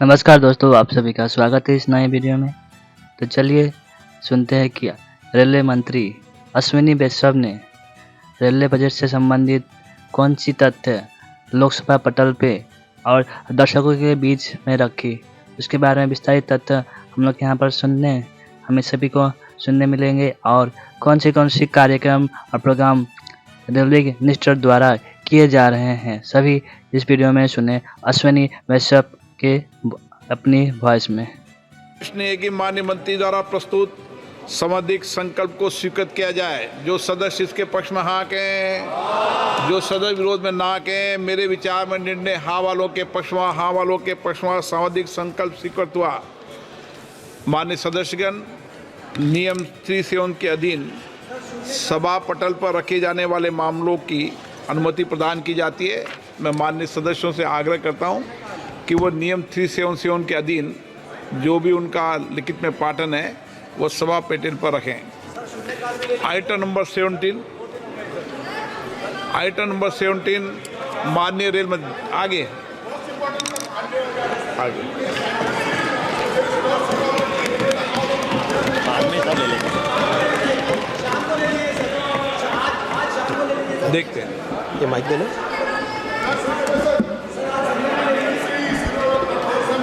नमस्कार दोस्तों, आप सभी का स्वागत है इस नए वीडियो में। तो चलिए सुनते हैं कि रेलवे मंत्री अश्विनी वैष्णव ने रेलवे बजट से संबंधित कौन सी तथ्य लोकसभा पटल पे और दर्शकों के बीच में रखी। उसके बारे में विस्तारित तथ्य हम लोग यहाँ पर हमें सभी को सुनने मिलेंगे और कौन सी कार्यक्रम और प्रोग्राम रेलवे मिनिस्टर द्वारा किए जा रहे हैं, सभी इस वीडियो में सुने अश्विनी वैष्णव के अपनी वॉइस में। प्रश्न है कि माननीय मंत्री द्वारा प्रस्तुत समधिक संकल्प को स्वीकृत किया जाए। जो सदस्य इसके पक्ष में हाँ कहें, जो सदस्य विरोध में ना कहें। मेरे विचार में निर्णय हाँ वालों के पक्ष में, हाँ वालों के पक्ष में समधिक संकल्प स्वीकृत हुआ। माननीय सदस्यगण, नियम 3 के अधीन सभा पटल पर रखे जाने वाले मामलों की अनुमति प्रदान की जाती है। मैं माननीय सदस्यों से आग्रह करता हूं कि वो नियम 377 के अधीन जो भी उनका लिखित में पाठन है वो सभा पटल पर रखें। आइटम नंबर 17 माननीय रेल मंत्री आगे देखते हैं। ये माइक देना।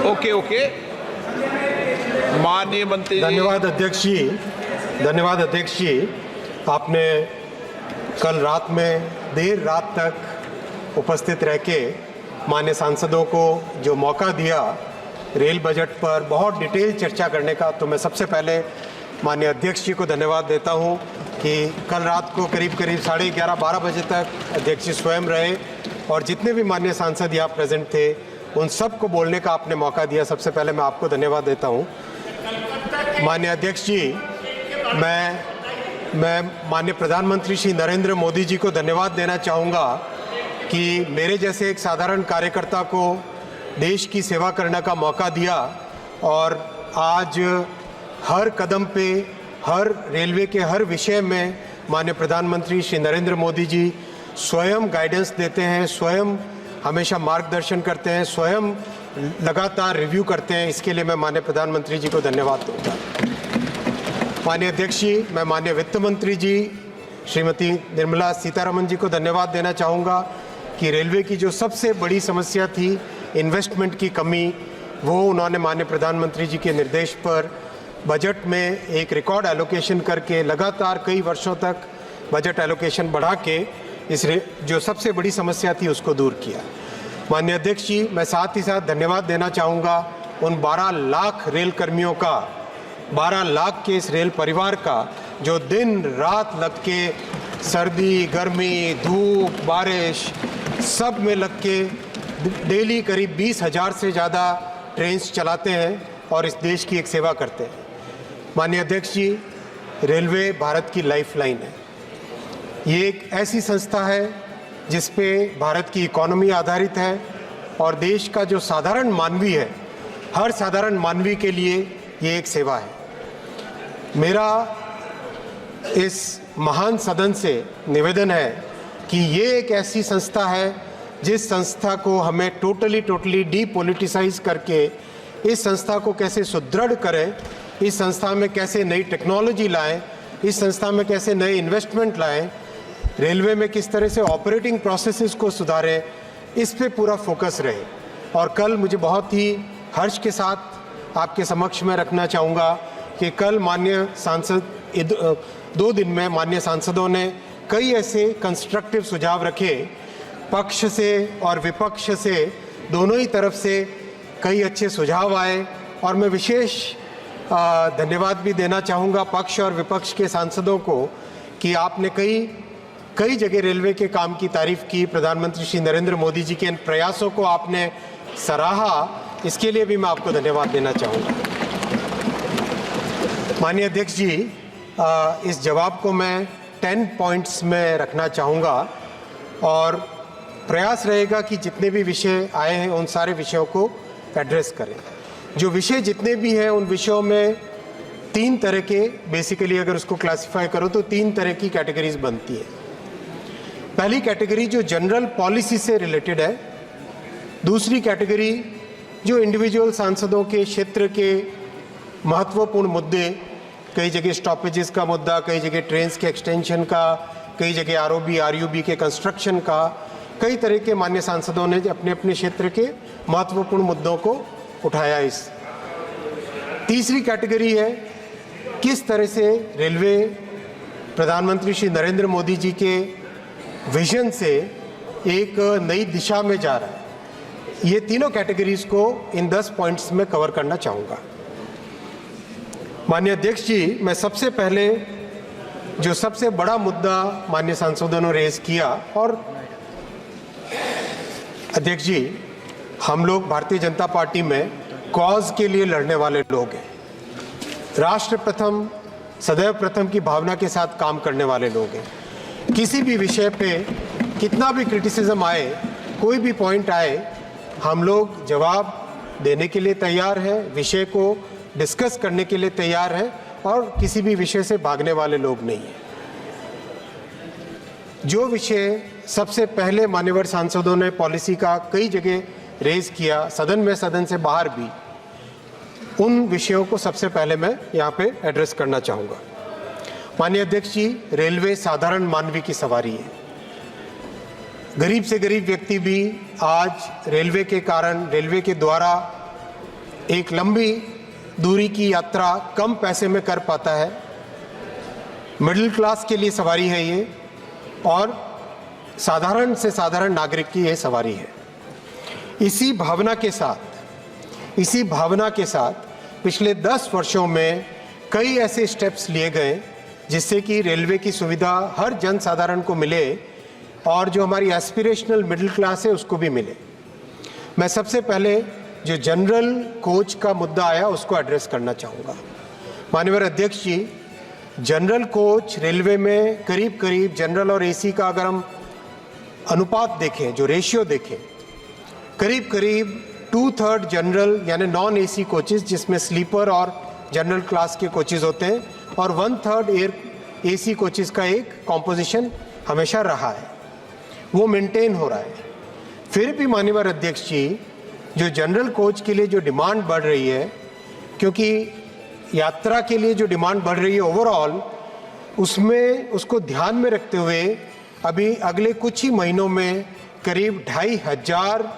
ओके माननीय मंत्री। धन्यवाद अध्यक्ष जी। आपने कल रात में देर रात तक उपस्थित रह के माननीय सांसदों को जो मौका दिया रेल बजट पर बहुत डिटेल चर्चा करने का, तो मैं सबसे पहले माननीय अध्यक्ष जी को धन्यवाद देता हूं कि कल रात को करीब 11:30-12 बजे तक अध्यक्ष जी स्वयं रहे और जितने भी माननीय सांसद यहाँ प्रेजेंट थे उन सब को बोलने का आपने मौका दिया। सबसे पहले मैं आपको धन्यवाद देता हूँ। माननीय अध्यक्ष जी, मैं माननीय प्रधानमंत्री श्री नरेंद्र मोदी जी को धन्यवाद देना चाहूँगा कि मेरे जैसे एक साधारण कार्यकर्ता को देश की सेवा करने का मौका दिया और आज हर कदम पे, हर रेलवे के हर विषय में माननीय प्रधानमंत्री श्री नरेंद्र मोदी जी स्वयं गाइडेंस देते हैं, स्वयं हमेशा मार्गदर्शन करते हैं, स्वयं लगातार रिव्यू करते हैं। इसके लिए मैं माननीय प्रधानमंत्री जी को धन्यवाद दूंगा। माननीय अध्यक्ष जी, मैं माननीय वित्त मंत्री जी श्रीमती निर्मला सीतारमण जी को धन्यवाद देना चाहूँगा कि रेलवे की जो सबसे बड़ी समस्या थी इन्वेस्टमेंट की कमी, वो उन्होंने माननीय प्रधानमंत्री जी के निर्देश पर बजट में एक रिकॉर्ड एलोकेशन करके लगातार कई वर्षों तक बजट एलोकेशन बढ़ा के इस जो सबसे बड़ी समस्या थी उसको दूर किया। माननीय अध्यक्ष जी, मैं साथ ही साथ धन्यवाद देना चाहूँगा उन 12 लाख रेल कर्मियों का, 12 लाख के इस रेल परिवार का जो दिन रात लग के सर्दी, गर्मी, धूप, बारिश सब में लग के डेली करीब 20,000 से ज़्यादा ट्रेन्स चलाते हैं और इस देश की एक सेवा करते हैं। माननीय अध्यक्ष जी, रेलवे भारत की लाइफलाइन है। ये एक ऐसी संस्था है जिस पे भारत की इकोनॉमी आधारित है और देश का जो साधारण मानवी है, हर साधारण मानवी के लिए ये एक सेवा है। मेरा इस महान सदन से निवेदन है कि ये एक ऐसी संस्था है जिस संस्था को हमें टोटली डीपोलिटिसाइज करके इस संस्था को कैसे सुदृढ़ करें, इस संस्था में कैसे नई टेक्नोलॉजी लाएं, इस संस्था में कैसे नए इन्वेस्टमेंट लाएं, रेलवे में किस तरह से ऑपरेटिंग प्रोसेसेस को सुधारें, इस पे पूरा फोकस रहे। और कल मुझे बहुत ही हर्ष के साथ आपके समक्ष में रखना चाहूँगा कि कल माननीय सांसद 2 दिन में माननीय सांसदों ने कई ऐसे कंस्ट्रक्टिव सुझाव रखे, पक्ष से और विपक्ष से दोनों ही तरफ से कई अच्छे सुझाव आए और मैं विशेष धन्यवाद भी देना चाहूँगा पक्ष और विपक्ष के सांसदों को कि आपने कई जगह रेलवे के काम की तारीफ की। प्रधानमंत्री श्री नरेंद्र मोदी जी के इन प्रयासों को आपने सराहा, इसके लिए भी मैं आपको धन्यवाद देना चाहूँगा। माननीय अध्यक्ष जी, इस जवाब को मैं 10 पॉइंट्स में रखना चाहूँगा और प्रयास रहेगा कि जितने भी विषय आए हैं उन सारे विषयों को एड्रेस करें। जो विषय जितने भी हैं उन विषयों में 3 तरह के, बेसिकली अगर उसको क्लासिफाई करो तो 3 तरह की कैटेगरीज बनती है। पहली कैटेगरी जो जनरल पॉलिसी से रिलेटेड है, दूसरी कैटेगरी जो इंडिविजुअल सांसदों के क्षेत्र के महत्वपूर्ण मुद्दे, कई जगह स्टॉपेजेस का मुद्दा, कई जगह ट्रेन्स के एक्सटेंशन का, कई जगह आरओबी आरयूबी के कंस्ट्रक्शन का, कई तरह के मान्य सांसदों ने अपने अपने क्षेत्र के महत्वपूर्ण मुद्दों को उठाया। इस तीसरी कैटेगरी है किस तरह से रेलवे प्रधानमंत्री श्री नरेंद्र मोदी जी के विजन से एक नई दिशा में जा रहा है। ये तीनों कैटेगरीज को इन 10 पॉइंट्स में कवर करना चाहूँगा। माननीय अध्यक्ष जी, मैं सबसे पहले जो सबसे बड़ा मुद्दा माननीय सांसदों ने रेज किया, और अध्यक्ष जी, हम लोग भारतीय जनता पार्टी में कॉज के लिए लड़ने वाले लोग हैं, राष्ट्र प्रथम सदैव प्रथम की भावना के साथ काम करने वाले लोग हैं। किसी भी विषय पे कितना भी क्रिटिसिज्म आए, कोई भी पॉइंट आए, हम लोग जवाब देने के लिए तैयार हैं, विषय को डिस्कस करने के लिए तैयार हैं, और किसी भी विषय से भागने वाले लोग नहीं हैं। जो विषय सबसे पहले मान्यवर सांसदों ने पॉलिसी का कई जगह रेज किया, सदन में, सदन से बाहर भी, उन विषयों को सबसे पहले मैं यहाँ पे एड्रेस करना चाहूँगा। माननीय अध्यक्ष जी, रेलवे साधारण मानवी की सवारी है। गरीब से गरीब व्यक्ति भी आज रेलवे के कारण, रेलवे के द्वारा एक लंबी दूरी की यात्रा कम पैसे में कर पाता है। मिडिल क्लास के लिए सवारी है ये, और साधारण से साधारण नागरिक की ये सवारी है। इसी भावना के साथ पिछले 10 वर्षों में कई ऐसे स्टेप्स लिए गए जिससे कि रेलवे की सुविधा हर जन साधारण को मिले, और जो हमारी एस्पिरेशनल मिडिल क्लास है उसको भी मिले। मैं सबसे पहले जो जनरल कोच का मुद्दा आया उसको एड्रेस करना चाहूँगा। माननीय अध्यक्ष जी, जनरल कोच रेलवे में करीब करीब जनरल और एसी का अगर हम अनुपात देखें, जो रेशियो देखें, करीब करीब 2/3 जनरल यानी नॉन एसी कोचेस, जिसमें स्लीपर और जनरल क्लास के कोचेस होते हैं, और 1/3 एयर एसी कोचेस का एक कॉम्पोजिशन हमेशा रहा है, वो मेंटेन हो रहा है। फिर भी माननीय अध्यक्ष जी, जो जनरल कोच के लिए जो डिमांड बढ़ रही है, क्योंकि यात्रा के लिए जो डिमांड बढ़ रही है ओवरऑल, उसमें उसको ध्यान में रखते हुए अभी अगले कुछ ही महीनों में करीब 2500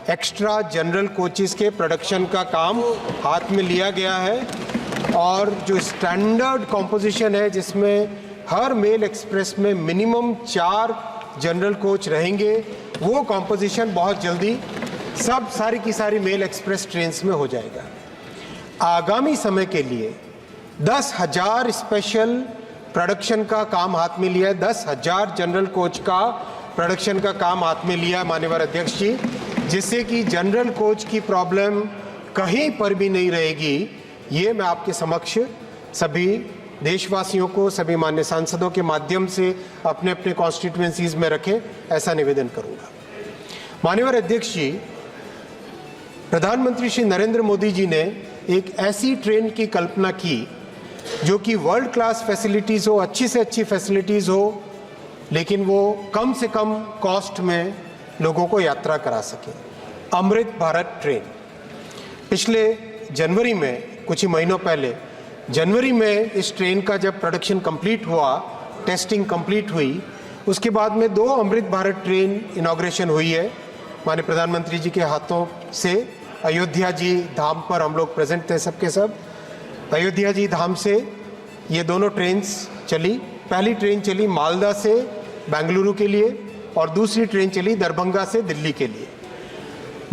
एक्स्ट्रा जनरल कोचेस के प्रोडक्शन का काम हाथ में लिया गया है। और जो स्टैंडर्ड कॉम्पोजिशन है, जिसमें हर मेल एक्सप्रेस में मिनिमम 4 जनरल कोच रहेंगे, वो कॉम्पोजिशन बहुत जल्दी सारी की सारी मेल एक्सप्रेस ट्रेन्स में हो जाएगा। आगामी समय के लिए 10,000 स्पेशल प्रोडक्शन का काम हाथ में लिया है, 10,000 जनरल कोच का प्रोडक्शन का काम हाथ में लिया है माननीय अध्यक्ष जी, जिससे कि जनरल कोच की प्रॉब्लम कहीं पर भी नहीं रहेगी। ये मैं आपके समक्ष सभी देशवासियों को, सभी मान्य सांसदों के माध्यम से अपने अपने कॉन्स्टिट्यूएंसीज में रखें, ऐसा निवेदन करूंगा। माननीय अध्यक्ष जी, प्रधानमंत्री श्री नरेंद्र मोदी जी ने एक ऐसी ट्रेन की कल्पना की जो कि वर्ल्ड क्लास फैसिलिटीज़ हो, अच्छी से अच्छी फैसिलिटीज़ हो, लेकिन वो कम से कम कॉस्ट में लोगों को यात्रा करा सके। अमृत भारत ट्रेन पिछले जनवरी में, कुछ ही महीनों पहले जनवरी में इस ट्रेन का जब प्रोडक्शन कंप्लीट हुआ, टेस्टिंग कंप्लीट हुई, उसके बाद में 2 अमृत भारत ट्रेन इनॉग्रेशन हुई है माननीय प्रधानमंत्री जी के हाथों से। अयोध्या जी धाम पर हम लोग प्रेजेंट थे सबके सब। अयोध्या जी धाम से ये दोनों ट्रेन्स चली। पहली ट्रेन चली मालदा से बेंगलुरु के लिए, और दूसरी ट्रेन चली दरभंगा से दिल्ली के लिए।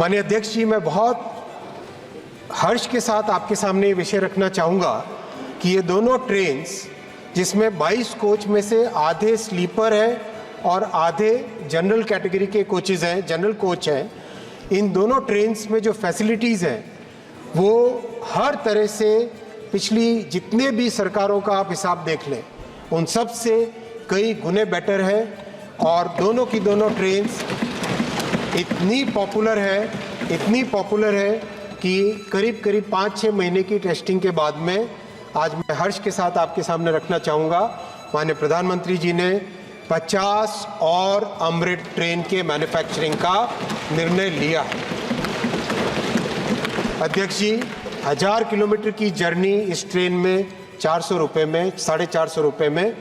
माननीय अध्यक्ष जी, मैं बहुत हर्ष के साथ आपके सामने ये विषय रखना चाहूँगा कि ये दोनों ट्रेन्स, जिसमें 22 कोच में से आधे स्लीपर है और आधे जनरल कैटेगरी के कोचेज़ हैं, जनरल कोच हैं, इन दोनों ट्रेन्स में जो फैसिलिटीज़ हैं वो हर तरह से पिछली जितने भी सरकारों का आप हिसाब देख लें, उन सब से कई गुने बेटर है। और दोनों की दोनों ट्रेन्स इतनी पॉपुलर है कि करीब करीब 5-6 महीने की टेस्टिंग के बाद में आज मैं हर्ष के साथ आपके सामने रखना चाहूँगा, माननीय प्रधानमंत्री जी ने 50 और अमृत ट्रेन के मैन्युफैक्चरिंग का निर्णय लिया है। अध्यक्ष जी, 1000 किलोमीटर की जर्नी इस ट्रेन में 400 रुपये में, 450 रुपये में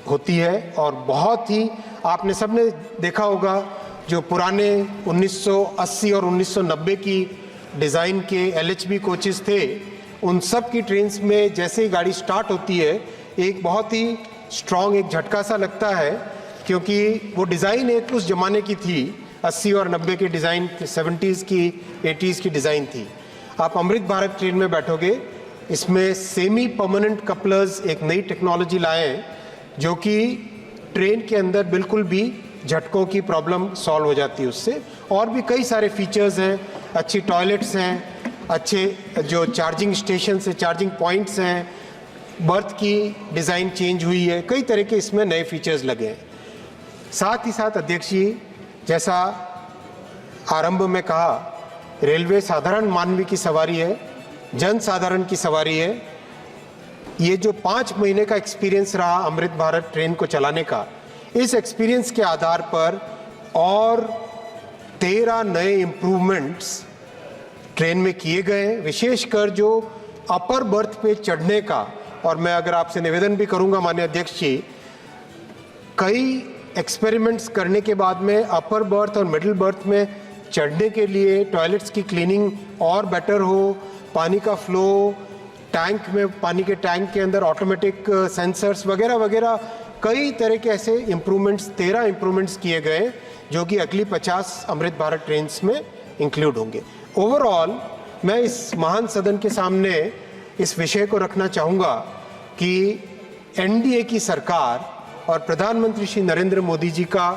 होती है। और बहुत ही आपने सबने देखा होगा जो पुराने 1980 और 1990 की डिज़ाइन के LHB कोचेस थे, उन सब की ट्रेन्स में जैसे ही गाड़ी स्टार्ट होती है एक बहुत ही स्ट्रॉन्ग एक झटका सा लगता है, क्योंकि वो डिज़ाइन एक उस ज़माने की थी, 80 और 90 के डिज़ाइन, 70s की 80s की डिज़ाइन थी। आप अमृत भारत ट्रेन में बैठोगे, इसमें सेमी परमानेंट कपलर्स एक नई टेक्नोलॉजी लाए हैं जो कि ट्रेन के अंदर बिल्कुल भी झटकों की प्रॉब्लम सॉल्व हो जाती है उससे। और भी कई सारे फीचर्स हैं, अच्छी टॉयलेट्स हैं, अच्छे जो चार्जिंग स्टेशन है, चार्जिंग पॉइंट्स हैं, बर्थ की डिज़ाइन चेंज हुई है, कई तरह के इसमें नए फीचर्स लगे हैं। साथ ही साथ अध्यक्ष जी, जैसा आरंभ में कहा, रेलवे साधारण मानवी की सवारी है, जन साधारण की सवारी है। ये जो 5 महीने का एक्सपीरियंस रहा अमृत भारत ट्रेन को चलाने का, इस एक्सपीरियंस के आधार पर और 13 नए इम्प्रूवमेंट्स ट्रेन में किए गए, विशेषकर जो अपर बर्थ पे चढ़ने का। और मैं अगर आपसे निवेदन भी करूंगा माननीय अध्यक्ष जी, कई एक्सपेरिमेंट्स करने के बाद में अपर बर्थ और मिडिल बर्थ में चढ़ने के लिए टॉयलेट्स की क्लीनिंग और बेटर हो, पानी का फ्लो, टैंक में पानी के टैंक के अंदर ऑटोमेटिक सेंसर्स वगैरह वगैरह, कई तरह के ऐसे इम्प्रूवमेंट्स, 13 इम्प्रूवमेंट्स किए गए जो कि अगली 50 अमृत भारत ट्रेन्स में इंक्लूड होंगे। ओवरऑल मैं इस महान सदन के सामने इस विषय को रखना चाहूँगा कि NDA की सरकार और प्रधानमंत्री श्री नरेंद्र मोदी जी का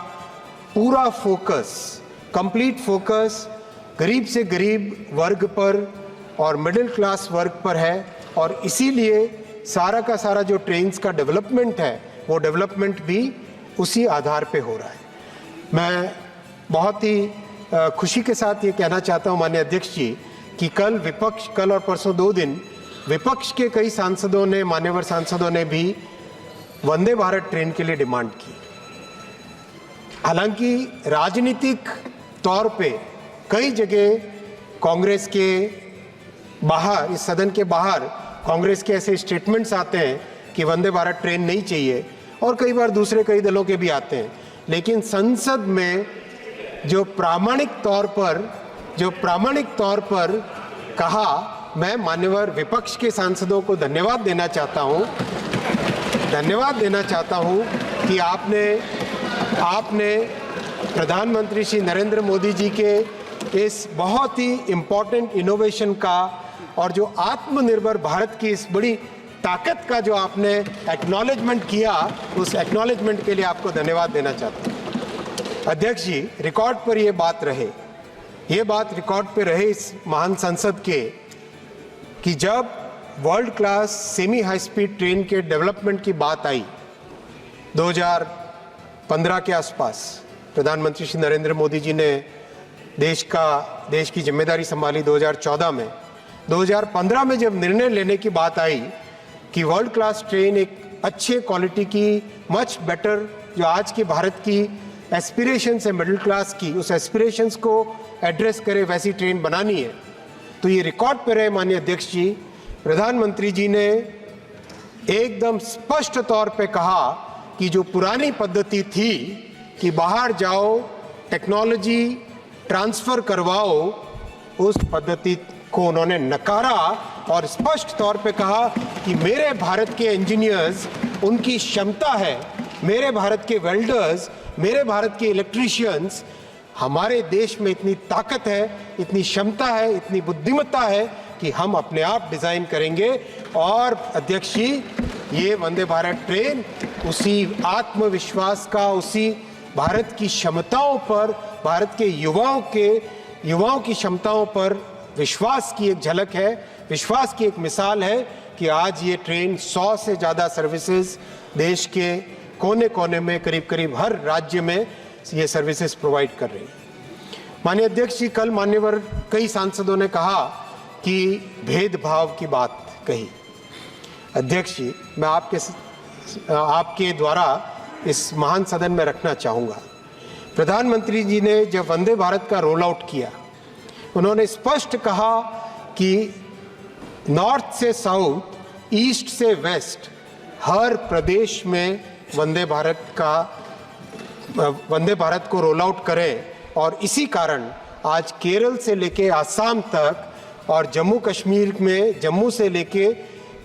पूरा फोकस, कंप्लीट फोकस गरीब से गरीब वर्ग पर और मिडिल क्लास वर्ग पर है। और इसीलिए सारा का सारा जो ट्रेन्स का डेवलपमेंट है, वो डेवलपमेंट भी उसी आधार पे हो रहा है। मैं बहुत ही खुशी के साथ ये कहना चाहता हूँ माननीय अध्यक्ष जी कि कल और परसों 2 दिन विपक्ष के कई सांसदों ने, मान्यवर सांसदों ने भी वंदे भारत ट्रेन के लिए डिमांड की। हालांकि राजनीतिक तौर पे कई जगह कांग्रेस के बाहर, इस सदन के बाहर कांग्रेस के ऐसे स्टेटमेंट्स आते हैं कि वंदे भारत ट्रेन नहीं चाहिए, और कई बार दूसरे कई दलों के भी आते हैं। लेकिन संसद में जो प्रामाणिक तौर पर कहा, मैं मान्यवर विपक्ष के सांसदों को धन्यवाद देना चाहता हूं कि आपने प्रधानमंत्री श्री नरेंद्र मोदी जी के इस बहुत ही इम्पोर्टेंट इनोवेशन का और जो आत्मनिर्भर भारत की इस बड़ी ताकत का जो आपने एक्नॉलेजमेंट किया, उस एक्नॉलेजमेंट के लिए आपको धन्यवाद देना चाहता हूँ। अध्यक्ष जी, रिकॉर्ड पर ये बात रिकॉर्ड पे रहे इस महान संसद के कि जब world class semi high speed train के डेवलपमेंट की बात आई 2015 के आसपास, प्रधानमंत्री श्री नरेंद्र मोदी जी ने देश की जिम्मेदारी संभाली 2014 में। 2015 में जब निर्णय लेने की बात आई कि वर्ल्ड क्लास ट्रेन एक अच्छे क्वालिटी की, मच बेटर, जो आज की भारत की एस्पिरेशंस है मिडिल क्लास की, उस एस्पिरेशंस को एड्रेस करे वैसी ट्रेन बनानी है, तो ये रिकॉर्ड पे रहे माननीय अध्यक्ष जी। प्रधानमंत्री जी ने एकदम स्पष्ट तौर पे कहा कि जो पुरानी पद्धति थी कि बाहर जाओ, टेक्नोलॉजी ट्रांसफर करवाओ, उस पद्धति को उन्होंने नकारा और स्पष्ट तौर पे कहा कि मेरे भारत के इंजीनियर्स, उनकी क्षमता है, मेरे भारत के वेल्डर्स, मेरे भारत के इलेक्ट्रीशियंस, हमारे देश में इतनी ताकत है, इतनी क्षमता है, इतनी बुद्धिमत्ता है कि हम अपने आप डिज़ाइन करेंगे। और अध्यक्ष जी, ये वंदे भारत ट्रेन उसी आत्मविश्वास का, उसी भारत की क्षमताओं पर, भारत के युवाओं की क्षमताओं पर विश्वास की एक झलक है, विश्वास की एक मिसाल है कि आज ये ट्रेन 100 से ज़्यादा सर्विसेज देश के कोने कोने में, करीब करीब हर राज्य में ये सर्विसेज प्रोवाइड कर रही है। माननीय अध्यक्ष जी, कल मान्यवर कई सांसदों ने कहा कि भेदभाव की बात कही। अध्यक्ष जी, मैं आपके द्वारा इस महान सदन में रखना चाहूँगा, प्रधानमंत्री जी ने जब वंदे भारत का रोल आउट किया, उन्होंने स्पष्ट कहा कि नॉर्थ से साउथ, ईस्ट से वेस्ट, हर प्रदेश में वंदे भारत को रोल आउट करें। और इसी कारण आज केरल से लेके आसाम तक और जम्मू कश्मीर में जम्मू से लेके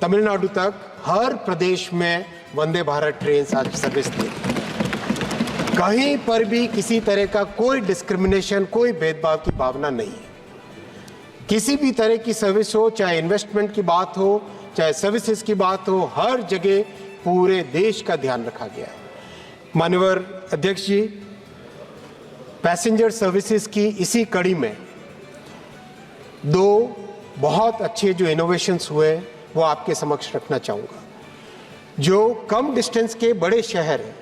तमिलनाडु तक हर प्रदेश में वंदे भारत ट्रेन आज सर्विस दे। कहीं पर भी किसी तरह का कोई डिस्क्रिमिनेशन, कोई भेदभाव की भावना नहीं है। किसी भी तरह की सर्विस हो, चाहे इन्वेस्टमेंट की बात हो, चाहे सर्विसेज की बात हो, हर जगह पूरे देश का ध्यान रखा गया है। माननीय अध्यक्ष जी, पैसेंजर सर्विसेज की इसी कड़ी में दो बहुत अच्छे जो इनोवेशंस हुए वो आपके समक्ष रखना चाहूँगा। जो कम डिस्टेंस के बड़े शहर हैं,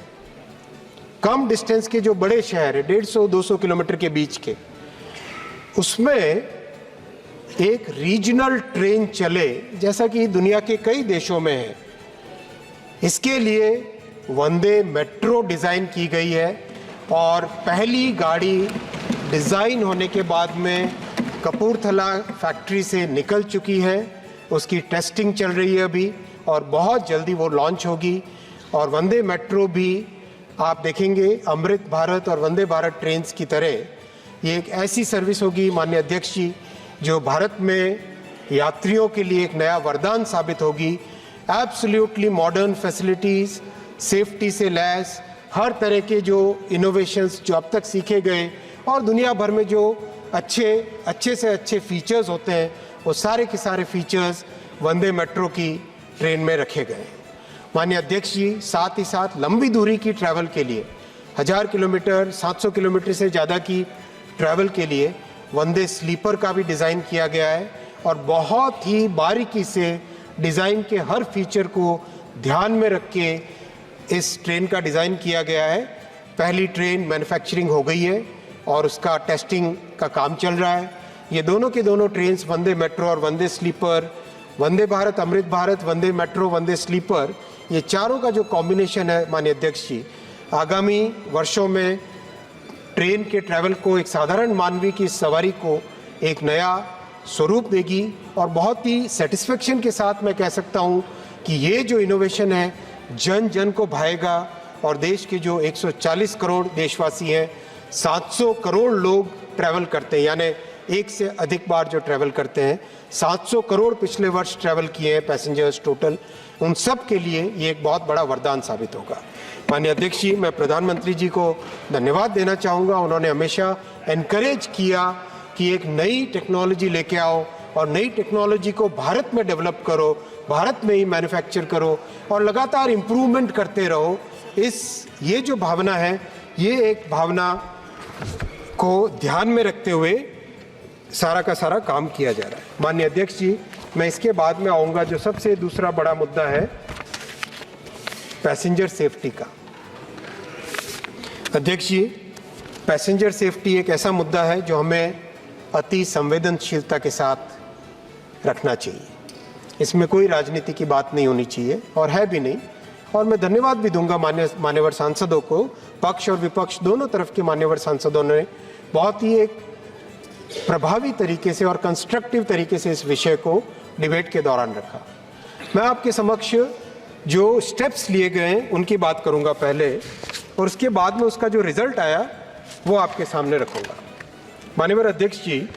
कम डिस्टेंस के जो बड़े शहर है 150-200 किलोमीटर के बीच के, उसमें एक रीजनल ट्रेन चले जैसा कि दुनिया के कई देशों में है। इसके लिए वंदे मेट्रो डिज़ाइन की गई है और पहली गाड़ी डिज़ाइन होने के बाद में कपूरथला फैक्ट्री से निकल चुकी है। उसकी टेस्टिंग चल रही है अभी और बहुत जल्दी वो लॉन्च होगी। और वंदे मेट्रो भी आप देखेंगे अमृत भारत और वंदे भारत ट्रेन्स की तरह ये एक ऐसी सर्विस होगी माननीय अध्यक्ष जी जो भारत में यात्रियों के लिए एक नया वरदान साबित होगी। एब्सोल्युटली मॉडर्न फैसिलिटीज़, सेफ्टी से लैस हर तरह के जो इनोवेशंस जो अब तक सीखे गए और दुनिया भर में जो अच्छे से अच्छे फीचर्स होते हैं वो सारे के सारे फीचर्स वंदे मेट्रो की ट्रेन में रखे गए। माननीय अध्यक्ष जी, साथ ही साथ लंबी दूरी की ट्रैवल के लिए 1000 किलोमीटर 700 किलोमीटर से ज़्यादा की ट्रैवल के लिए वंदे स्लीपर का भी डिज़ाइन किया गया है और बहुत ही बारीकी से डिज़ाइन के हर फीचर को ध्यान में रख के इस ट्रेन का डिज़ाइन किया गया है। पहली ट्रेन मैन्युफैक्चरिंग हो गई है और उसका टेस्टिंग का काम चल रहा है। ये दोनों के दोनों ट्रेन्स वंदे मेट्रो और वंदे स्लीपर, वंदे भारत, अमृत भारत, वंदे मेट्रो, वंदे स्लीपर, ये चारों का जो कॉम्बिनेशन है माननीय अध्यक्ष जी, आगामी वर्षों में ट्रेन के ट्रैवल को, एक साधारण मानवी की सवारी को एक नया स्वरूप देगी। और बहुत ही सेटिस्फेक्शन के साथ मैं कह सकता हूँ कि ये जो इनोवेशन है जन जन को भाएगा और देश के जो 140 करोड़ देशवासी हैं, 700 करोड़ लोग ट्रैवल करते हैं, यानी एक से अधिक बार जो ट्रैवल करते हैं, 700 करोड़ पिछले वर्ष ट्रैवल किए हैं पैसेंजर्स टोटल, उन सब के लिए ये एक बहुत बड़ा वरदान साबित होगा। माननीय अध्यक्ष जी, मैं प्रधानमंत्री जी को धन्यवाद देना चाहूँगा। उन्होंने हमेशा एनकरेज किया कि एक नई टेक्नोलॉजी लेके आओ और नई टेक्नोलॉजी को भारत में डेवलप करो, भारत में ही मैन्युफैक्चर करो और लगातार इम्प्रूवमेंट करते रहो। ये जो भावना है, ये एक भावना को ध्यान में रखते हुए सारा का सारा काम किया जा रहा है। माननीय अध्यक्ष जी, मैं इसके बाद में आऊँगा जो सबसे दूसरा बड़ा मुद्दा है पैसेंजर सेफ्टी का। अध्यक्ष जी, पैसेंजर सेफ्टी एक ऐसा मुद्दा है जो हमें अति संवेदनशीलता के साथ रखना चाहिए। इसमें कोई राजनीति की बात नहीं होनी चाहिए और है भी नहीं। और मैं धन्यवाद भी दूंगा मान्यवर सांसदों को, पक्ष और विपक्ष दोनों तरफ के मान्यवर सांसदों ने बहुत ही एक प्रभावी तरीके से और कंस्ट्रक्टिव तरीके से इस विषय को डिबेट के दौरान रखा। मैं आपके समक्ष जो स्टेप्स लिए गए हैं उनकी बात करूंगा पहले और उसके बाद में उसका जो रिजल्ट आया वो आपके सामने रखूंगा। माननीय अध्यक्ष जी,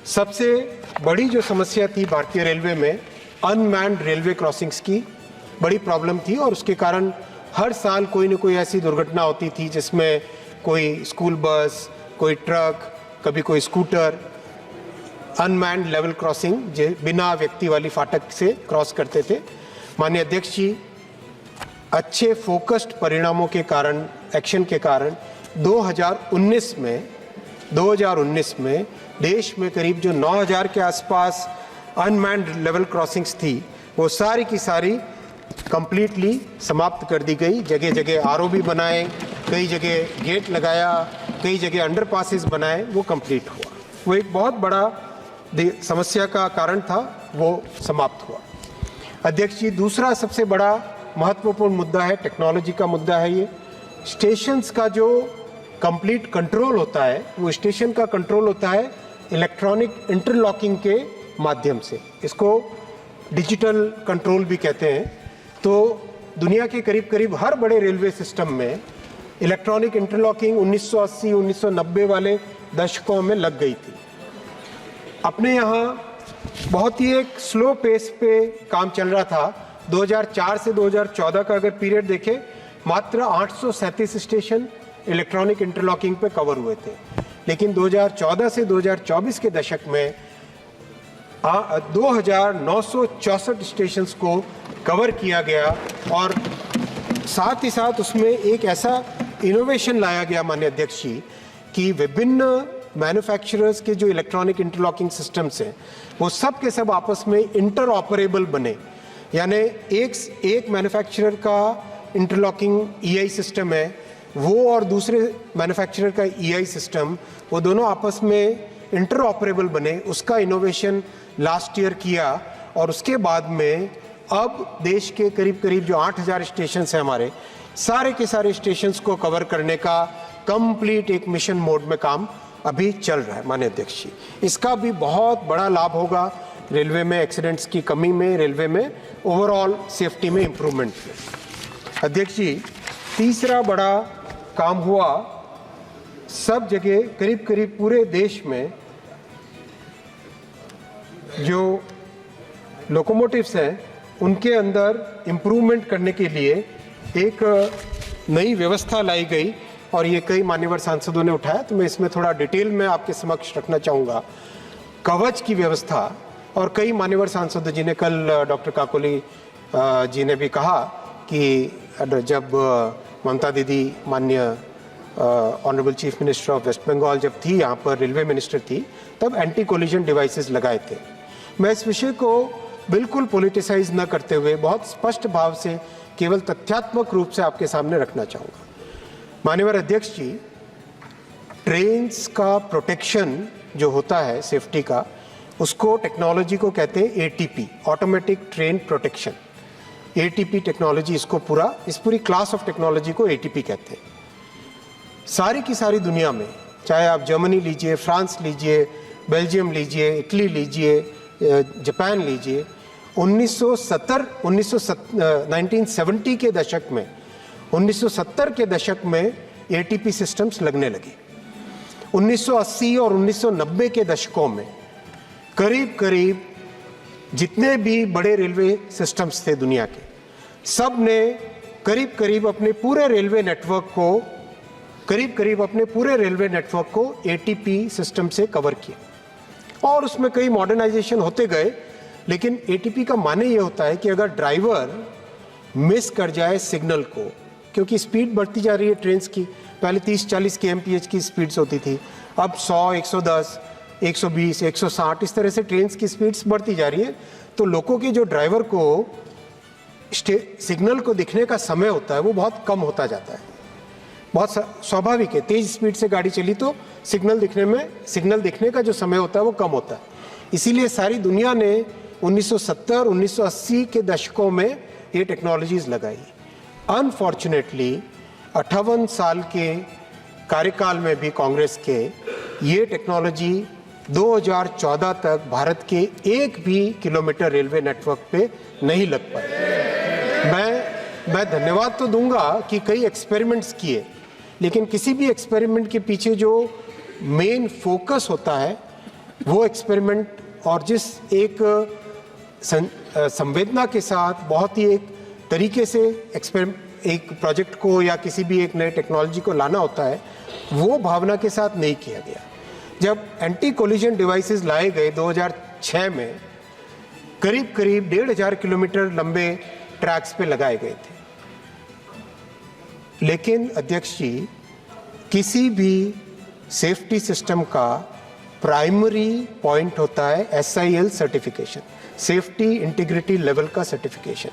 सबसे बड़ी जो समस्या थी भारतीय रेलवे में, अनमैन्ड रेलवे क्रॉसिंग्स की बड़ी प्रॉब्लम थी और उसके कारण हर साल कोई न कोई ऐसी दुर्घटना होती थी जिसमें कोई स्कूल बस, कोई ट्रक, कभी कोई स्कूटर अनमैन्ड लेवल क्रॉसिंग बिना व्यक्ति वाली फाटक से क्रॉस करते थे। माननीय अध्यक्ष जी, अच्छे फोकस्ड परिणामों के कारण, एक्शन के कारण 2019 में देश में करीब जो 9000 के आसपास अनमैन्ड लेवल क्रॉसिंग्स थी वो सारी की सारी कंप्लीटली समाप्त कर दी गई। जगह जगह आरओबी बनाए, कई जगह गेट लगाया, कई जगह अंडरपासेस बनाए, वो कंप्लीट हुआ। वो एक बहुत बड़ा समस्या का कारण था, वो समाप्त हुआ। अध्यक्ष जी, दूसरा सबसे बड़ा महत्वपूर्ण मुद्दा है, टेक्नोलॉजी का मुद्दा है। ये स्टेशंस का जो कंप्लीट कंट्रोल होता है, वो स्टेशन का कंट्रोल होता है इलेक्ट्रॉनिक इंटरलॉकिंग के माध्यम से, इसको डिजिटल कंट्रोल भी कहते हैं। तो दुनिया के करीब करीब हर बड़े रेलवे सिस्टम में इलेक्ट्रॉनिक इंटरलॉकिंग 1980-1990 वाले दशकों में लग गई थी। अपने यहाँ बहुत ही एक स्लो पेस पे काम चल रहा था। 2004 से 2014 का अगर पीरियड देखें, मात्र 837 स्टेशन इलेक्ट्रॉनिक इंटरलॉकिंग पे कवर हुए थे। लेकिन 2014 से 2024 के दशक में 2964 स्टेशंस को कवर किया गया और साथ ही साथ उसमें एक ऐसा इनोवेशन लाया गया माननीय अध्यक्ष जी कि विभिन्न मैन्युफैक्चरर्स के जो इलेक्ट्रॉनिक इंटरलॉकिंग सिस्टम्स हैं वो सब के सब आपस में इंटर ऑपरेबल बने। यानी एक मैन्युफैक्चरर का इंटरलॉकिंग ईआई सिस्टम है, वो और दूसरे मैन्युफैक्चरर का ईआई सिस्टम, वो दोनों आपस में इंटर ऑपरेबल बने। उसका इनोवेशन लास्ट ईयर किया और उसके बाद में अब देश के करीब करीब जो 8000 स्टेशन हैं हमारे, सारे के सारे स्टेशंस को कवर करने का कंप्लीट एक मिशन मोड में काम अभी चल रहा है माननीय अध्यक्ष जी। इसका भी बहुत बड़ा लाभ होगा रेलवे में एक्सीडेंट्स की कमी में, रेलवे में ओवरऑल सेफ्टी में इम्प्रूवमेंट में। अध्यक्ष जी, तीसरा बड़ा काम हुआ, सब जगह करीब करीब पूरे देश में जो लोकोमोटिव्स हैं उनके अंदर इम्प्रूवमेंट करने के लिए एक नई व्यवस्था लाई गई और ये कई मान्यवर सांसदों ने उठाया, तो मैं इसमें थोड़ा डिटेल में आपके समक्ष रखना चाहूँगा। कवच की व्यवस्था, और कई मान्यवर सांसदों जी ने, कल डॉक्टर काकोली जी ने भी कहा कि जब ममता दीदी माननीय honourable chief minister of West Bengal जब थी यहाँ पर, रेलवे मिनिस्टर थी, तब एंटी कोलिजन डिवाइसेस लगाए थे। मैं इस विषय को बिल्कुल पॉलिटिसाइज न करते हुए बहुत स्पष्ट भाव से केवल तथ्यात्मक रूप से आपके सामने रखना चाहूँगा। माननीय अध्यक्ष जी, ट्रेन्स का प्रोटेक्शन जो होता है सेफ्टी का, उसको टेक्नोलॉजी को कहते हैं ATP, automatic train protection. ATP technology, इसको इस पूरी क्लास ऑफ टेक्नोलॉजी को एटीपी कहते हैं। सारी की सारी दुनिया में, चाहे आप जर्मनी लीजिए, फ्रांस लीजिए, बेल्जियम लीजिए, इटली लीजिए, जापान लीजिए, 1970 के दशक में, 1970 के दशक में एटीपी सिस्टम्स लगने लगे। 1980 और 1990 के दशकों में करीब करीब जितने भी बड़े रेलवे सिस्टम्स थे दुनिया के, सब ने करीब करीब अपने पूरे रेलवे नेटवर्क को एटीपी सिस्टम से कवर किया और उसमें कई मॉडर्नाइजेशन होते गए। लेकिन एटीपी का माने ये होता है कि अगर ड्राइवर मिस कर जाए सिग्नल को, क्योंकि स्पीड बढ़ती जा रही है ट्रेन्स की, पहले 30-40 kmph की स्पीड्स होती थी, अब 100, 110, 120, 160 इस तरह से ट्रेन्स की स्पीड्स बढ़ती जा रही है। तो लोगों के जो ड्राइवर को सिग्नल को दिखने का समय होता है वो बहुत कम होता जाता है। बहुत स्वाभाविक है, तेज स्पीड से गाड़ी चली तो सिग्नल दिखने का जो समय होता है वो कम होता है। इसीलिए सारी दुनिया ने 1970 1980 के दशकों में ये टेक्नोलॉजीज लगाई। अनफॉर्चुनेटली 58 साल के कार्यकाल में भी कांग्रेस के ये टेक्नोलॉजी 2014 तक भारत के एक भी किलोमीटर रेलवे नेटवर्क पे नहीं लग पाई। मैं धन्यवाद तो दूंगा कि कई एक्सपेरिमेंट्स किए, लेकिन किसी भी एक्सपेरिमेंट के पीछे जो मेन फोकस होता है वो एक्सपेरिमेंट, और जिस एक संवेदना के साथ बहुत ही एक तरीके से एक प्रोजेक्ट को या किसी भी एक नए टेक्नोलॉजी को लाना होता है, वो भावना के साथ नहीं किया गया। जब एंटी कोलिजन डिवाइसेस लाए गए 2006 में, करीब करीब 1500 किलोमीटर लंबे ट्रैक्स पे लगाए गए थे। लेकिन अध्यक्ष जी, किसी भी सेफ्टी सिस्टम का प्राइमरी पॉइंट होता है SIL certification, safety integrity level का सर्टिफिकेशन।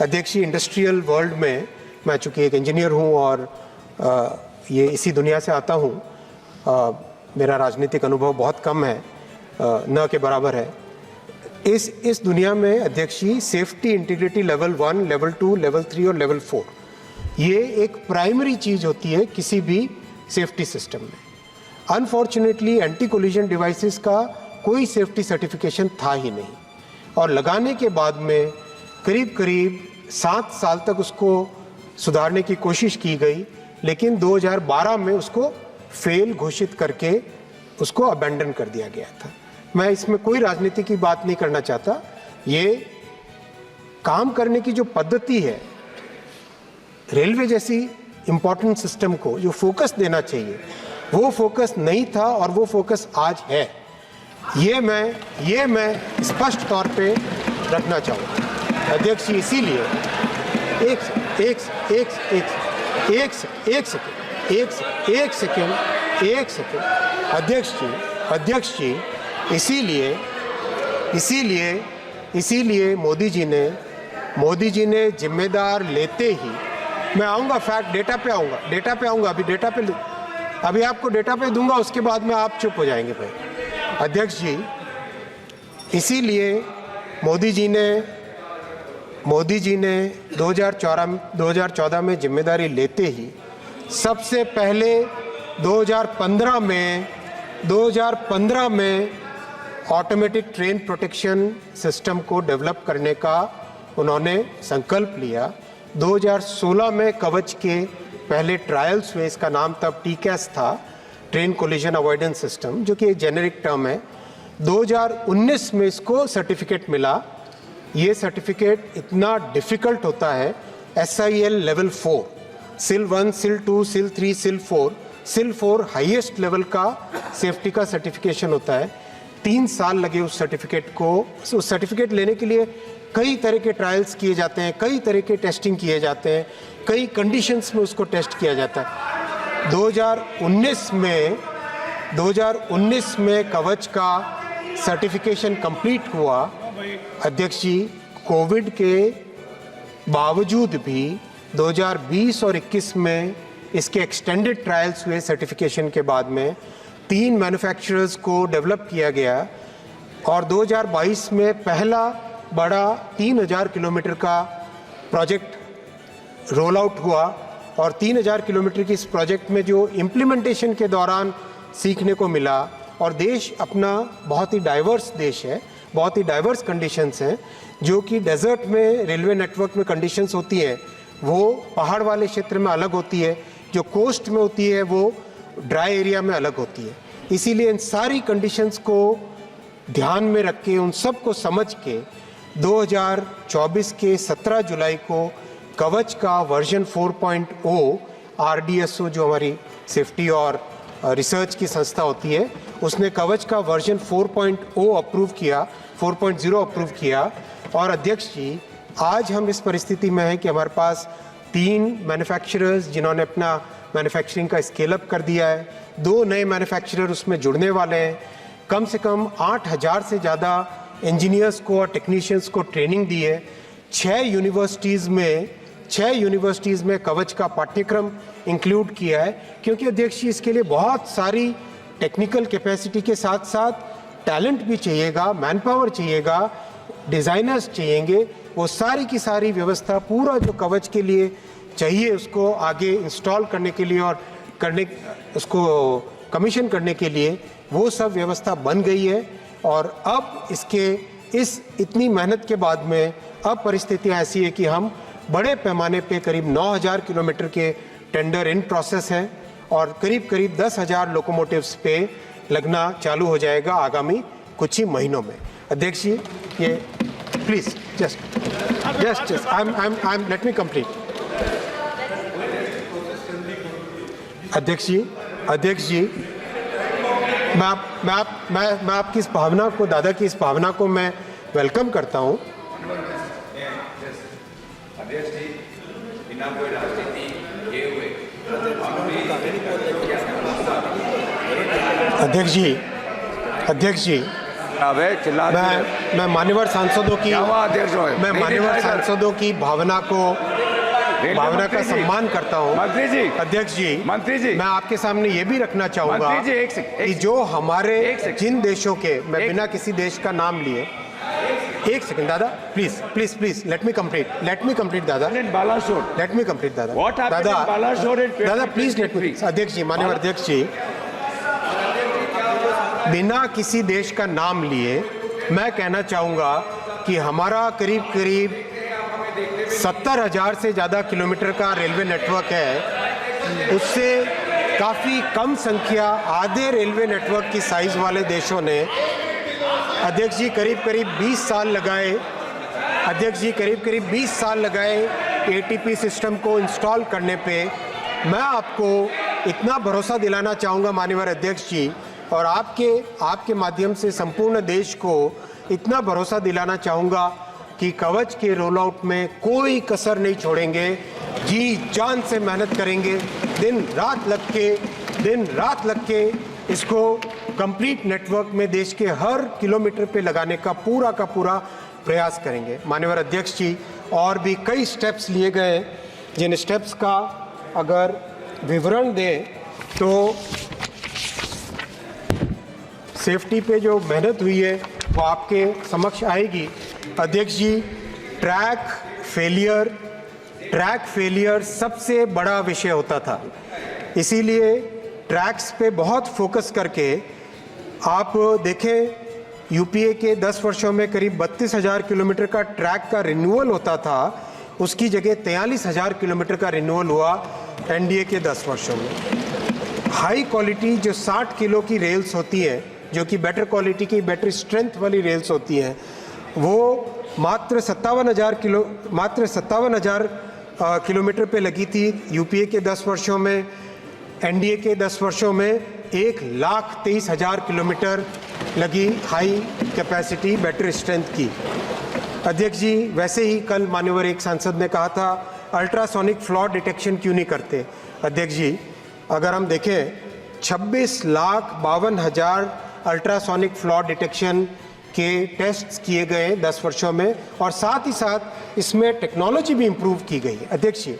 अध्यक्ष जी, इंडस्ट्रियल वर्ल्ड में मैं चूँकि एक इंजीनियर हूँ और ये इसी दुनिया से आता हूँ, मेरा राजनीतिक अनुभव बहुत कम है, न के बराबर है। इस दुनिया में अध्यक्ष जी, safety integrity level 1, level 2, level 3 और लेवल 4 ये एक प्राइमरी चीज़ होती है किसी भी सेफ्टी सिस्टम में। अनफॉर्चुनेटली एंटी कोलिजन डिवाइसेस का कोई सेफ्टी सर्टिफिकेशन था ही नहीं, और लगाने के बाद में करीब करीब 7 साल तक उसको सुधारने की कोशिश की गई, लेकिन 2012 में उसको फेल घोषित करके उसको अबेंडन कर दिया गया था। मैं इसमें कोई राजनीति की बात नहीं करना चाहता। ये काम करने की जो पद्धति है, रेलवे जैसी इंपॉर्टेंट सिस्टम को जो फोकस देना चाहिए वो फोकस नहीं था, और वो फोकस आज है। ये मैं स्पष्ट तौर पे रखना चाहूँगा अध्यक्ष जी। इसीलिए एक सेकेंड अध्यक्ष जी, इसीलिए मोदी जी ने जिम्मेदार लेते ही, मैं आऊँगा फैक्ट डेटा पे आऊँगा, अभी आपको डेटा पे दूंगा, उसके बाद में आप चुप हो जाएंगे भाई। अध्यक्ष जी, इसीलिए मोदी जी ने 2014 में जिम्मेदारी लेते ही सबसे पहले 2015 में ऑटोमेटिक ट्रेन प्रोटेक्शन सिस्टम को डेवलप करने का उन्होंने संकल्प लिया। 2016 में कवच के पहले ट्रायल्स हुए, इसका नाम तब टीकैस था, ट्रेन कोलिजन अवॉइडेंस सिस्टम, जो कि एक जेनेरिक टर्म है। 2019 में इसको सर्टिफिकेट मिला। ये सर्टिफिकेट इतना डिफिकल्ट होता है, SIL लेवल 4, सिल 1, सिल 2, सिल 3, सिल 4 हाईएस्ट लेवल का सेफ्टी का सर्टिफिकेशन होता है। 3 साल लगे उस सर्टिफिकेट लेने के लिए। कई तरह के ट्रायल्स किए जाते हैं, कई तरह के टेस्टिंग किए जाते हैं, कई कंडीशंस में उसको टेस्ट किया जाता है। 2019 में कवच का सर्टिफिकेशन कंप्लीट हुआ। अध्यक्ष जी, कोविड के बावजूद भी 2020 और 21 में इसके एक्सटेंडेड ट्रायल्स हुए। सर्टिफिकेशन के बाद में 3 मैन्युफैक्चरर्स को डेवलप किया गया, और 2022 में पहला बड़ा 3000 किलोमीटर का प्रोजेक्ट रोल आउट हुआ। और 3000 किलोमीटर की इस प्रोजेक्ट में जो इम्प्लीमेंटेशन के दौरान सीखने को मिला, और देश अपना बहुत ही डाइवर्स देश है, बहुत ही डाइवर्स कंडीशंस हैं, जो कि डेजर्ट में रेलवे नेटवर्क में कंडीशंस होती हैं वो पहाड़ वाले क्षेत्र में अलग होती है, जो कोस्ट में होती है वो ड्राई एरिया में अलग होती है। इसीलिए इन सारी कंडीशंस को ध्यान में रख के, उन सब को समझ के 2024 के 17 जुलाई को कवच का वर्जन 4.0 RDSO, जो हमारी सेफ्टी और रिसर्च की संस्था होती है, उसने कवच का वर्जन 4.0 अप्रूव किया। और अध्यक्ष जी, आज हम इस परिस्थिति में हैं कि हमारे पास 3 मैन्युफैक्चरर्स जिन्होंने अपना मैन्युफैक्चरिंग का स्केल अप कर दिया है, 2 नए मैन्युफैक्चरर उसमें जुड़ने वाले हैं। कम से कम 8000 से ज़्यादा इंजीनियर्स को और टेक्नीशियंस को ट्रेनिंग दी है। 6 यूनिवर्सिटीज़ में कवच का पाठ्यक्रम इंक्लूड किया है, क्योंकि अध्यक्ष जी इसके लिए बहुत सारी टेक्निकल कैपेसिटी के साथ साथ टैलेंट भी चाहिएगा, मैन पावर चाहिएगा, डिज़ाइनर्स चाहिएंगे। वो सारी की सारी व्यवस्था, पूरा जो कवच के लिए चाहिए उसको आगे इंस्टॉल करने के लिए और उसको कमीशन करने के लिए, वो सब व्यवस्था बन गई है। और अब इस इतनी मेहनत के बाद में अब परिस्थितियाँ ऐसी है कि हम बड़े पैमाने पे करीब 9000 किलोमीटर के टेंडर इन प्रोसेस हैं, और करीब 10,000 लोकोमोटिव्स पे लगना चालू हो जाएगा आगामी कुछ ही महीनों में। अध्यक्ष जी, ये please just let me complete. अध्यक्ष जी, मैं आपकी इस भावना को, दादा की इस भावना को मैं वेलकम करता हूं। अध्यक्ष जी, बिना कोई राजनीति किए हुए अध्यक्ष जी, मैं मान्यवर सांसदों की भावना का सम्मान करता हूं। मंत्री जी, अध्यक्ष जी, मैं आपके सामने ये भी रखना चाहूंगा कि जो हमारे जिन देशों के, मैं बिना किसी देश का नाम लिए, एक सेकंड दादा, प्लीज लेट मी कंप्लीट दादा, दादा प्लीज लेट मी। अध्यक्ष जी, माननीय अध्यक्ष जी, बिना किसी देश का नाम लिए मैं कहना चाहूँगा कि हमारा करीब करीब 70,000 से ज़्यादा किलोमीटर का रेलवे नेटवर्क है। उससे काफ़ी कम संख्या आधे रेलवे नेटवर्क की साइज़ वाले देशों ने अध्यक्ष जी करीब करीब 20 साल लगाए। अध्यक्ष जी करीब करीब 20 साल लगाए एटीपी सिस्टम को इंस्टॉल करने पे। मैं आपको इतना भरोसा दिलाना चाहूँगा माननीय अध्यक्ष जी, और आपके माध्यम से संपूर्ण देश को इतना भरोसा दिलाना चाहूँगा कि कवच के रोल आउट में कोई कसर नहीं छोड़ेंगे। जी जान से मेहनत करेंगे, दिन रात लग के इसको कंप्लीट नेटवर्क में देश के हर किलोमीटर पे लगाने का पूरा प्रयास करेंगे। माननीय अध्यक्ष जी, और भी कई स्टेप्स लिए गए, जिन स्टेप्स का अगर विवरण दें तो सेफ्टी पे जो मेहनत हुई है वो आपके समक्ष आएगी। अध्यक्ष जी, ट्रैक फेलियर सबसे बड़ा विषय होता था, इसीलिए ट्रैक्स पे बहुत फोकस करके आप देखें यूपीए के 10 वर्षों में करीब 32,000 किलोमीटर का ट्रैक का रिन्यूअल होता था, उसकी जगह 43,000 किलोमीटर का रिन्यूअल हुआ एनडीए के 10 वर्षों में। हाई क्वालिटी जो 60 किलो की रेल्स होती हैं, जो कि बेटर क्वालिटी की बेटर स्ट्रेंथ वाली रेल्स होती हैं, वो मात्र 57,000 किलोमीटर पे लगी थी यूपीए के 10 वर्षों में। एनडीए के 10 वर्षों में 1,23,000 किलोमीटर लगी हाई कैपेसिटी बैटरी स्ट्रेंथ की। अध्यक्ष जी, वैसे ही कल मान्यवर एक सांसद ने कहा था अल्ट्रासोनिक फ्लॉ डिटेक्शन क्यों नहीं करते। अध्यक्ष जी, अगर हम देखें 26,52,000 अल्ट्रासोनिक फ्लॉ डिटेक्शन के टेस्ट्स किए गए 10 वर्षों में, और साथ ही साथ इसमें टेक्नोलॉजी भी इम्प्रूव की गई। अध्यक्ष जी,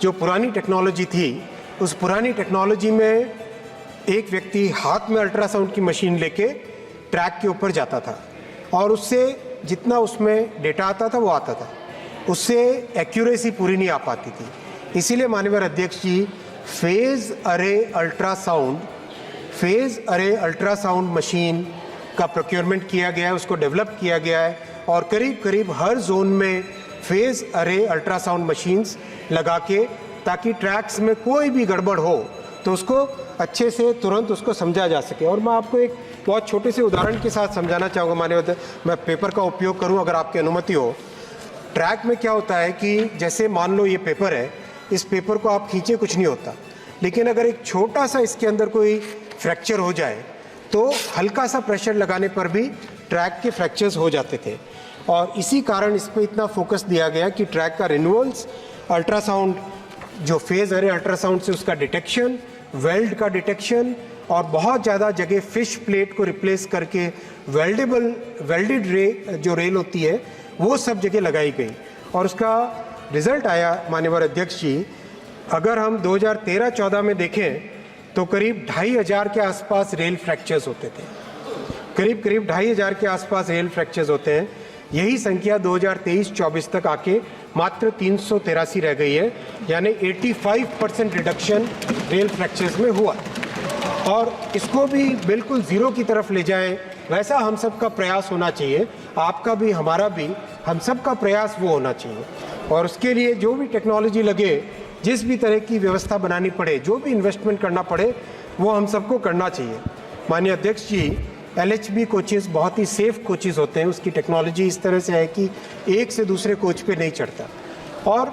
जो पुरानी टेक्नोलॉजी थी, उस पुरानी टेक्नोलॉजी में एक व्यक्ति हाथ में अल्ट्रासाउंड की मशीन लेके ट्रैक के ऊपर जाता था और उससे जितना उसमें डेटा आता था वो आता था, उससे एक्यूरेसी पूरी नहीं आ पाती थी। इसीलिए माननीय अध्यक्ष जी, फेज अरे अल्ट्रासाउंड मशीन का प्रोक्योरमेंट किया गया है, उसको डेवलप किया गया है, और करीब करीब हर जोन में फेज अरे अल्ट्रासाउंड मशीन्स लगा के, ताकि ट्रैक्स में कोई भी गड़बड़ हो तो उसको अच्छे से तुरंत उसको समझा जा सके। और मैं आपको एक बहुत छोटे से उदाहरण के साथ समझाना चाहूँगा माननीय, मैं पेपर का उपयोग करूँ अगर आपकी अनुमति हो। ट्रैक में क्या होता है कि जैसे मान लो ये पेपर है, इस पेपर को आप खींचे कुछ नहीं होता, लेकिन अगर एक छोटा सा इसके अंदर कोई फ्रैक्चर हो जाए तो हल्का सा प्रेशर लगाने पर भी ट्रैक के फ्रैक्चर्स हो जाते थे। और इसी कारण इस पर इतना फोकस दिया गया कि ट्रैक का रिन्यूअल्स, अल्ट्रासाउंड जो फेज अरे अल्ट्रासाउंड से उसका डिटेक्शन, वेल्ड का डिटेक्शन, और बहुत ज़्यादा जगह फिश प्लेट को रिप्लेस करके वेल्डेड जो रेल होती है वो सब जगह लगाई गई। और उसका रिजल्ट आया माननीय अध्यक्ष जी, अगर हम 2013-14 में देखें तो करीब 2,500 के आसपास रेल फ्रैक्चर्स होते थे, करीब 2,500 के आसपास रेल फ्रैक्चर्स होते हैं। यही संख्या 2023-24 तक आके मात्र 383 रह गई है, यानी 85% रिडक्शन रेल फ्रैक्चर्स में हुआ। और इसको भी बिल्कुल ज़ीरो की तरफ ले जाएं, वैसा हम सब का प्रयास होना चाहिए, आपका भी हमारा भी, हम सब का प्रयास वो होना चाहिए। और उसके लिए जो भी टेक्नोलॉजी लगे, जिस भी तरह की व्यवस्था बनानी पड़े, जो भी इन्वेस्टमेंट करना पड़े, वो हम सबको करना चाहिए। माननीय अध्यक्ष जी, LHB कोचेज़ बहुत ही सेफ़ कोचेज़ होते हैं, उसकी टेक्नोलॉजी इस तरह से है कि एक से दूसरे कोच पे नहीं चढ़ता, और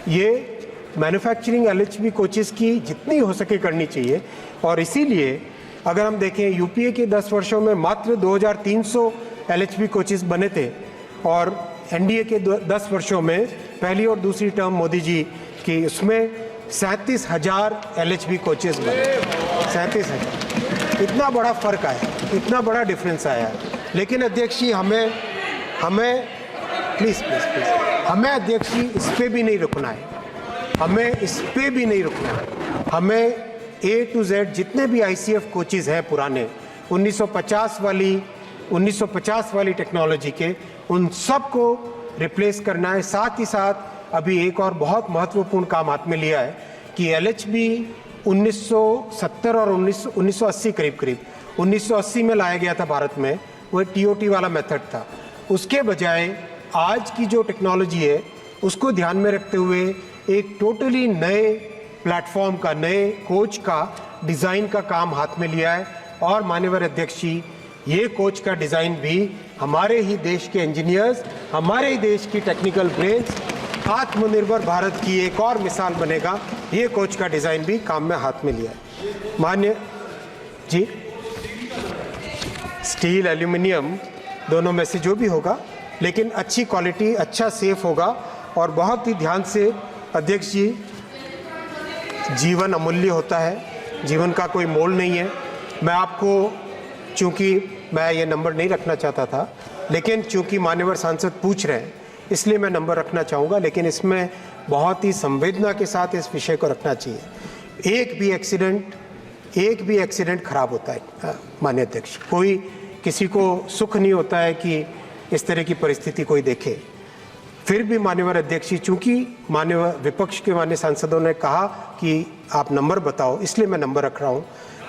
ये मैन्युफैक्चरिंग LHB कोचेज़ की जितनी हो सके करनी चाहिए। और इसीलिए अगर हम देखें यूपीए के 10 वर्षों में मात्र 2,300 LHB कोचेज़ बने थे, और एनडीए के 10 वर्षों में पहली और दूसरी टर्म मोदी जी की, उसमें 37,000 LHB कोचेज़ बने, 37,000। इतना बड़ा फ़र्क आया, इतना बड़ा डिफरेंस आया। लेकिन अध्यक्ष जी, हमें प्लीज़ हमें अध्यक्ष जी इस पे भी नहीं रुकना है, हमें A to Z जितने भी ICF कोचेज़ हैं पुराने 1950 वाली टेक्नोलॉजी के, उन सब को रिप्लेस करना है। साथ ही साथ अभी एक और बहुत महत्वपूर्ण काम हाथ में लिया है कि LHB 1970 और 1980 करीब 1980 में लाया गया था भारत में, वो TOT वाला मेथड था। उसके बजाय आज की जो टेक्नोलॉजी है उसको ध्यान में रखते हुए एक टोटली नए प्लेटफॉर्म का, नए कोच का डिज़ाइन का काम हाथ में लिया है। और माननीय अध्यक्ष जी, ये कोच का डिज़ाइन भी हमारे ही देश के इंजीनियर्स, हमारे ही देश की टेक्निकल ब्रेन्स, आत्मनिर्भर भारत की एक और मिसाल बनेगा। ये कोच का डिज़ाइन भी काम में हाथ में लिया है। मान्य जी, स्टील एल्यूमिनियम दोनों में से जो भी होगा, लेकिन अच्छी क्वालिटी, अच्छा सेफ होगा। और बहुत ही ध्यान से अध्यक्ष जी, जीवन अमूल्य होता है, जीवन का कोई मोल नहीं है। मैं आपको, चूंकि मैं ये नंबर नहीं रखना चाहता था, लेकिन चूंकि मान्यवर सांसद पूछ रहे हैं इसलिए मैं नंबर रखना चाहूँगा, लेकिन इसमें बहुत ही संवेदना के साथ इस विषय को रखना चाहिए। एक भी एक्सीडेंट खराब होता है माननीय अध्यक्ष, कोई किसी को सुख नहीं होता है कि इस तरह की परिस्थिति कोई देखे। फिर भी माननीय अध्यक्ष जी, चूंकि माननीय विपक्ष के माननीय सांसदों ने कहा कि आप नंबर बताओ, इसलिए मैं नंबर रख रहा हूँ।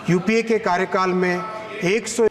यूपीए के कार्यकाल में 100